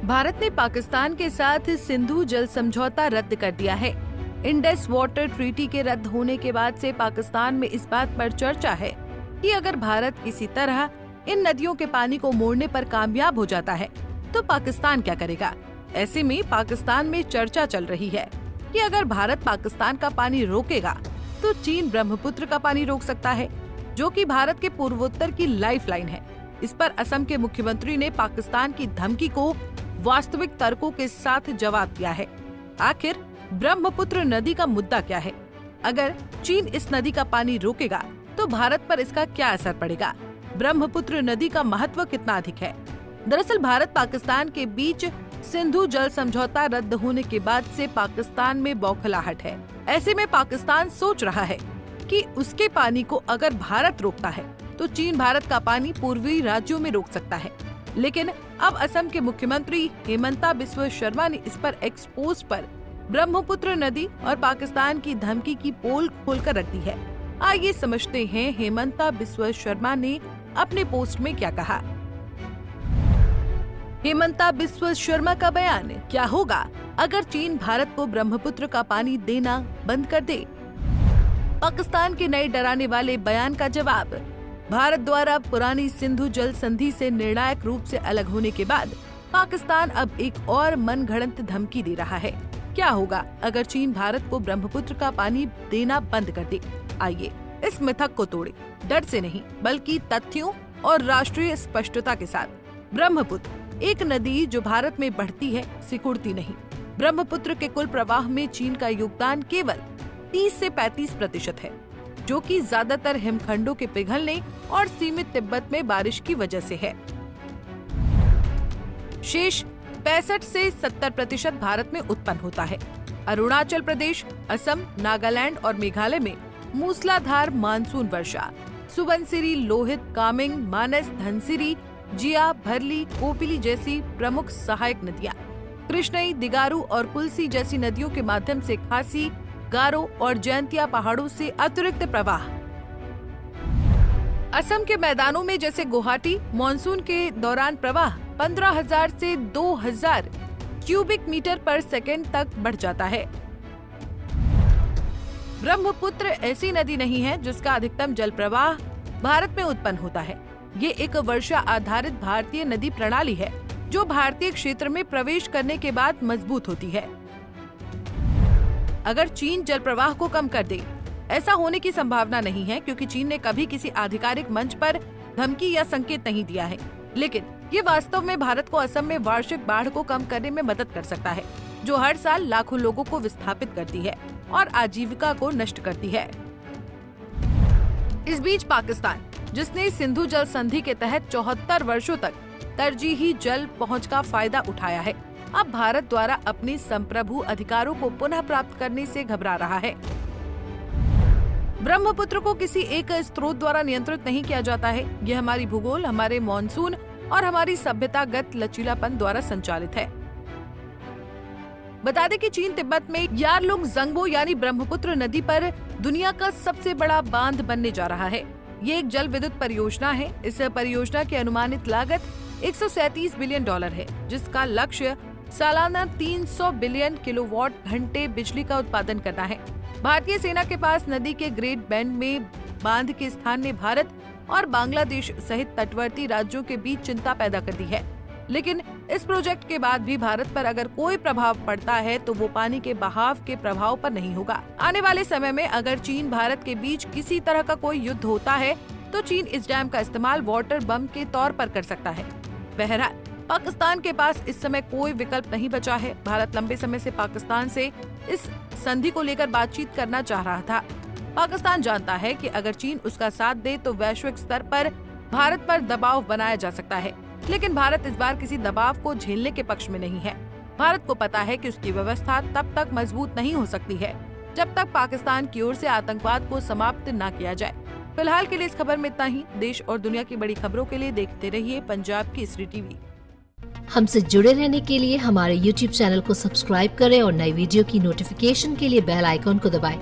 भारत ने पाकिस्तान के साथ सिंधु जल समझौता रद्द कर दिया है। इंडस वाटर ट्रीटी के रद्द होने के बाद से पाकिस्तान में इस बात पर चर्चा है कि अगर भारत किसी तरह इन नदियों के पानी को मोड़ने पर कामयाब हो जाता है तो पाकिस्तान क्या करेगा। ऐसे में पाकिस्तान में चर्चा चल रही है कि अगर भारत पाकिस्तान का पानी रोकेगा तो चीन ब्रह्मपुत्र का पानी रोक सकता है, जो कि भारत के पूर्वोत्तर की लाइफलाइन है। इस पर असम के मुख्यमंत्री ने पाकिस्तान की धमकी को वास्तविक तर्कों के साथ जवाब दिया है। आखिर ब्रह्मपुत्र नदी का मुद्दा क्या है? अगर चीन इस नदी का पानी रोकेगा तो भारत पर इसका क्या असर पड़ेगा? ब्रह्मपुत्र नदी का महत्व कितना अधिक है? दरअसल भारत पाकिस्तान के बीच सिंधु जल समझौता रद्द होने के बाद से पाकिस्तान में बौखलाहट है। ऐसे में पाकिस्तान सोच रहा है कि उसके पानी को अगर भारत रोकता है तो चीन भारत का पानी पूर्वी राज्यों में रोक सकता है। लेकिन अब असम के मुख्यमंत्री हेमंता बिस्वा शर्मा ने इस पर एक्स पोस्ट पर ब्रह्मपुत्र नदी और पाकिस्तान की धमकी की पोल खोलकर रख दी है। आइए समझते हैं हेमंता बिस्वा शर्मा ने अपने पोस्ट में क्या कहा। हेमंता बिस्वा शर्मा का बयान, क्या होगा अगर चीन भारत को ब्रह्मपुत्र का पानी देना बंद कर दे? पाकिस्तान के नए डराने वाले बयान का जवाब। भारत द्वारा पुरानी सिंधु जल संधि से निर्णायक रूप से अलग होने के बाद पाकिस्तान अब एक और मनगढ़ंत धमकी दे रहा है। क्या होगा अगर चीन भारत को ब्रह्मपुत्र का पानी देना बंद कर दे? आइए इस मिथक को तोड़े, डर से नहीं बल्कि तथ्यों और राष्ट्रीय स्पष्टता के साथ। ब्रह्मपुत्र एक नदी जो भारत में बढ़ती है, सिकुड़ती नहीं। ब्रह्मपुत्र के कुल प्रवाह में चीन का योगदान केवल 30 से 35% है, जो कि ज्यादातर हिमखंडों के पिघलने और सीमित तिब्बत में बारिश की वजह से है। शेष 65 से 70% भारत में उत्पन्न होता है। अरुणाचल प्रदेश, असम, नागालैंड और मेघालय में मूसलाधार मानसून वर्षा। सुबनसिरी, लोहित, कामेंग, मानस, धनसिरी, जिया, भरली, कोपिली जैसी प्रमुख सहायक नदियाँ, कृष्णई, दिगारू और कुलसी जैसी नदियों के माध्यम से खासी, गारो और जयंतिया पहाड़ों से अतिरिक्त प्रवाह। असम के मैदानों में जैसे गुवाहाटी, मानसून के दौरान प्रवाह 15,000 से 2,000 क्यूबिक मीटर पर सेकेंड तक बढ़ जाता है। ब्रह्मपुत्र ऐसी नदी नहीं है जिसका अधिकतम जल प्रवाह भारत में उत्पन्न होता है। ये एक वर्षा आधारित भारतीय नदी प्रणाली है जो भारतीय क्षेत्र में प्रवेश करने के बाद मजबूत होती है। अगर चीन जल प्रवाह को कम कर दे, ऐसा होने की संभावना नहीं है क्योंकि चीन ने कभी किसी आधिकारिक मंच पर धमकी या संकेत नहीं दिया है। लेकिन ये वास्तव में भारत को असम में वार्षिक बाढ़ को कम करने में मदद कर सकता है, जो हर साल लाखों लोगों को विस्थापित करती है और आजीविका को नष्ट करती है। इस बीच पाकिस्तान, जिसने सिंधु जल संधि के तहत 74 वर्षों तक तरजीही जल पहुंच का फायदा उठाया है, अब भारत द्वारा अपने संप्रभु अधिकारों को पुनः प्राप्त करने से घबरा रहा है। ब्रह्मपुत्र को किसी एक स्रोत द्वारा नियंत्रित नहीं किया जाता है। यह हमारी भूगोल, हमारे मानसून और हमारी सभ्यतागत लचीलापन द्वारा संचालित है। बता दें कि चीन तिब्बत में यारलुंग जंगबो यानी ब्रह्मपुत्र नदी पर दुनिया का सबसे बड़ा बांध बनने जा रहा है। ये एक जल विद्युत परियोजना है। इस परियोजना की अनुमानित लागत $137 बिलियन है, जिसका लक्ष्य सालाना 300 बिलियन किलोवाट घंटे बिजली का उत्पादन करना है। भारतीय सेना के पास नदी के ग्रेट बेंड में बांध के स्थान ने भारत और बांग्लादेश सहित तटवर्ती राज्यों के बीच चिंता पैदा कर दी है। लेकिन इस प्रोजेक्ट के बाद भी भारत पर अगर कोई प्रभाव पड़ता है तो वो पानी के बहाव के प्रभाव पर नहीं होगा। आने वाले समय में अगर चीन भारत के बीच किसी तरह का कोई युद्ध होता है तो चीन इस डैम का इस्तेमाल वाटर बम के तौर पर कर सकता है। बहरहाल पाकिस्तान के पास इस समय कोई विकल्प नहीं बचा है। भारत लंबे समय से पाकिस्तान से इस संधि को लेकर बातचीत करना चाह रहा था। पाकिस्तान जानता है कि अगर चीन उसका साथ दे तो वैश्विक स्तर पर भारत पर दबाव बनाया जा सकता है। लेकिन भारत इस बार किसी दबाव को झेलने के पक्ष में नहीं है। भारत को पता है कि उसकी व्यवस्था तब तक मजबूत नहीं हो सकती है जब तक पाकिस्तान की ओर से आतंकवाद को समाप्त न किया जाए। फिलहाल के लिए इस खबर में इतना ही। देश और दुनिया की बड़ी खबरों के लिए देखते रहिए पंजाब केसरी टीवी। हमसे जुड़े रहने के लिए हमारे YouTube चैनल को सब्सक्राइब करें और नई वीडियो की नोटिफिकेशन के लिए बेल आइकॉन को दबाएं।